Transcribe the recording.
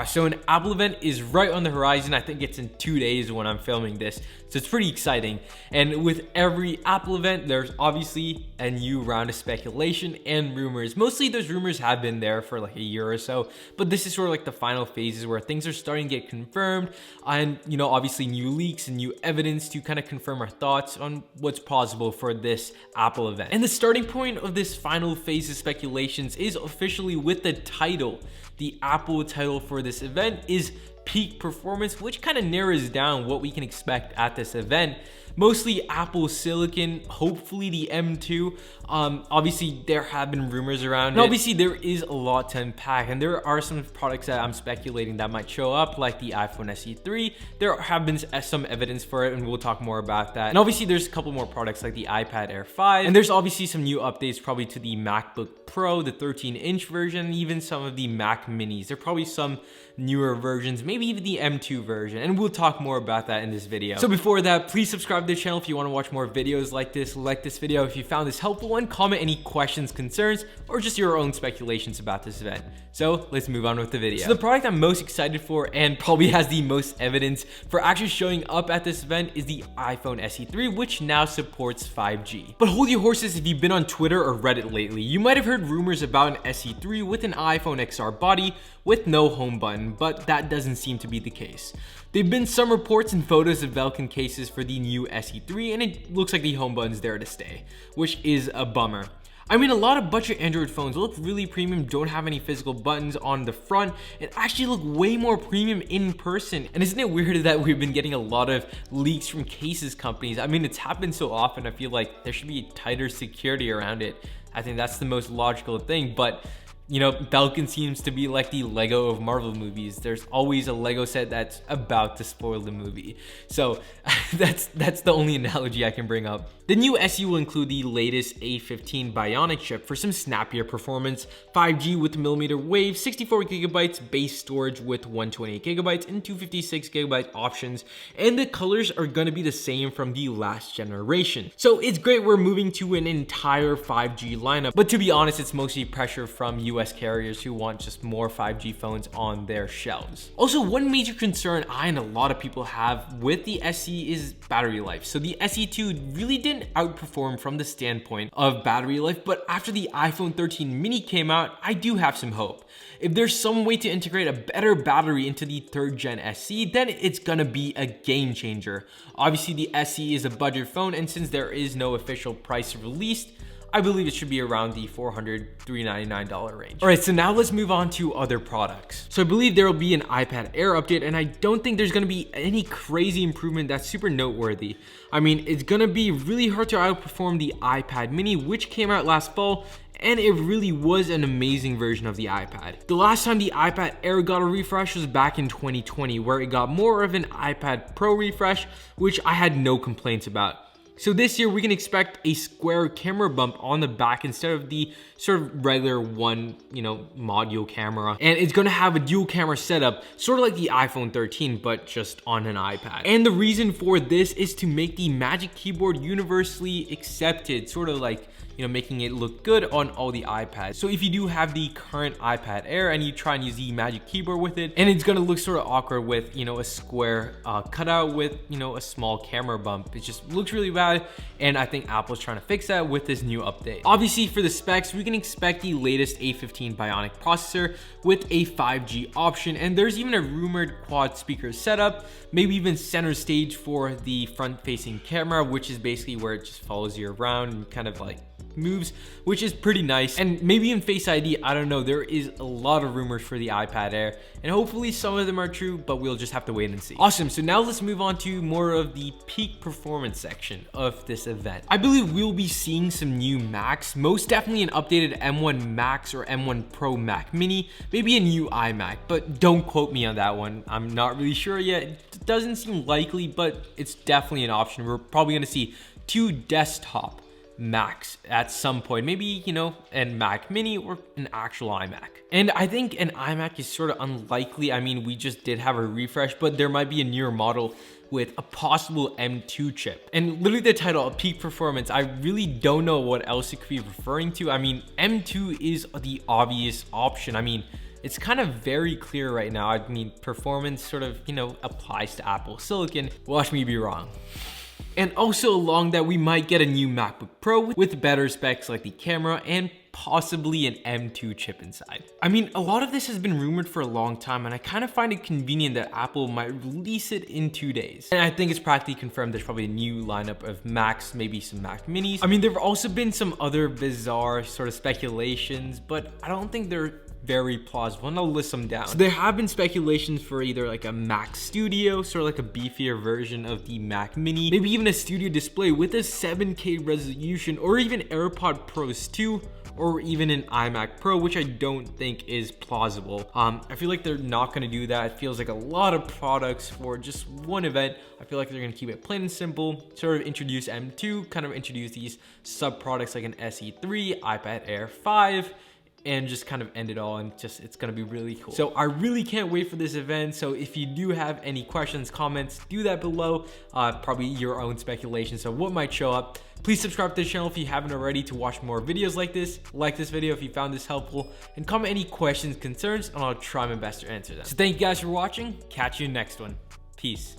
So an Apple event is right on the horizon. I think it's in 2 days when I'm filming this. So it's pretty exciting. And with every Apple event, there's obviously a new round of speculation and rumors. Mostly those rumors have been there for like a year or so, but this is sort of like the final phases where things are starting to get confirmed and, you know, obviously new leaks and new evidence to kind of confirm our thoughts on what's possible for this Apple event. And the starting point of this final phase of speculations is officially with the title. The Apple title for this event is Peak Performance, which kind of narrows down what we can expect at this event. Mostly Apple Silicon, hopefully the M2. Obviously there have been rumors around it. Obviously there is a lot to unpack, and there are some products that I'm speculating that might show up, like the iPhone SE3. There have been some evidence for it, and we'll talk more about that. And obviously there's a couple more products like the iPad Air 5, and there's obviously some new updates probably to the MacBook Pro, the 13-inch version, and even some of the Mac Minis. There are probably some newer versions, maybe even the M2 version, and we'll talk more about that in this video. So before that, please subscribe to the channel if you want to watch more videos like this. Like this video if you found this helpful, and comment any questions, concerns, or just your own speculations about this event. So let's move on with the video. So the product I'm most excited for, and probably has the most evidence for actually showing up at this event, is the iPhone SE3, which now supports 5G. But hold your horses if you've been on Twitter or Reddit lately. You might have heard rumors about an SE3 with an iPhone XR body with no home button, but that doesn't seem to be the case. There've been some reports and photos of Belkin cases for the new SE3, and it looks like the home button's there to stay, which is a bummer. I mean, a lot of budget Android phones look really premium, don't have any physical buttons on the front, and actually look way more premium in person. And isn't it weird that we've been getting a lot of leaks from cases companies? I mean, it's happened so often, I feel like there should be tighter security around it. I think that's the most logical thing, but you know, Belkin seems to be like the Lego of Marvel movies. There's always a Lego set that's about to spoil the movie. So that's the only analogy I can bring up. The new SE will include the latest A15 Bionic chip for some snappier performance, 5G with millimeter wave, 64GB base storage with 128GB and 256GB options, and the colors are going to be the same from the last generation. So it's great we're moving to an entire 5G lineup, but to be honest, it's mostly pressure from US carriers who want just more 5G phones on their shelves. Also, one major concern I and a lot of people have with the SE is battery life. So the SE2 really didn't outperform from the standpoint of battery life, but after the iPhone 13 mini came out, I do have some hope. If there's some way to integrate a better battery into the 3rd gen SE, then it's gonna be a game changer. Obviously the SE is a budget phone, and since there is no official price released, I believe it should be around the $400, $399 range. All right, so now let's move on to other products. So I believe there will be an iPad Air update, and I don't think there's gonna be any crazy improvement that's super noteworthy. I mean, it's gonna be really hard to outperform the iPad mini, which came out last fall, and it really was an amazing version of the iPad. The last time the iPad Air got a refresh was back in 2020, where it got more of an iPad Pro refresh, which I had no complaints about. So this year we can expect a square camera bump on the back instead of the sort of regular one, module camera. And it's gonna have a dual camera setup, sort of like the iPhone 13, but just on an iPad. And the reason for this is to make the Magic Keyboard universally accepted, sort of like, making it look good on all the iPads. So if you do have the current iPad Air and you try and use the Magic Keyboard with it, and it's gonna look sort of awkward with, a square cutout with, a small camera bump. It just looks really bad, and I think Apple's trying to fix that with this new update. Obviously for the specs, we can expect the latest A15 Bionic processor with a 5G option, and there's even a rumored quad speaker setup, maybe even center stage for the front-facing camera, which is basically where it just follows you around and kind of like moves, which is pretty nice. And maybe in Face ID, I don't know, there is a lot of rumors for the iPad Air, and hopefully some of them are true, but we'll just have to wait and see. Awesome, so now let's move on to more of the peak performance section of this event. I believe we'll be seeing some new Macs, most definitely an updated M1 Max or M1 Pro Mac Mini, maybe a new iMac, but don't quote me on that one. I'm not really sure yet. It doesn't seem likely, but it's definitely an option. We're probably gonna see 2 desktop Macs at some point, maybe, an Mac Mini or an actual iMac. And I think an iMac is sort of unlikely. I mean, we just did have a refresh, but there might be a newer model with a possible M2 chip. And literally the title of peak performance, I really don't know what else it could be referring to. I mean, M2 is the obvious option. I mean, it's kind of very clear right now. I mean, performance sort of, applies to Apple Silicon. Watch me be wrong. And also along that, we might get a new MacBook Pro with better specs like the camera and possibly an M2 chip inside. I mean, a lot of this has been rumored for a long time, and I kind of find it convenient that Apple might release it in 2 days. And I think it's practically confirmed there's probably a new lineup of Macs, maybe some MacMinis. I mean, there have also been some other bizarre sort of speculations, but I don't think they're very plausible, and I'll list them down. So there have been speculations for either like a Mac Studio, sort of like a beefier version of the Mac Mini, maybe even a studio display with a 7K resolution, or even AirPod Pros 2, or even an iMac Pro, which I don't think is plausible. I feel like they're not gonna do that. It feels like a lot of products for just one event. I feel like they're gonna keep it plain and simple, sort of introduce M2, kind of introduce these sub products like an SE3, iPad Air 5, and just kind of end it all, and it's gonna be really cool. So I really can't wait for this event. So if you do have any questions, comments, do that below. Probably your own speculation, so what might show up. Please subscribe to the channel if you haven't already to watch more videos like this. Like this video if you found this helpful, and comment any questions, concerns, and I'll try my best to answer them. So thank you guys for watching. Catch you next one. Peace.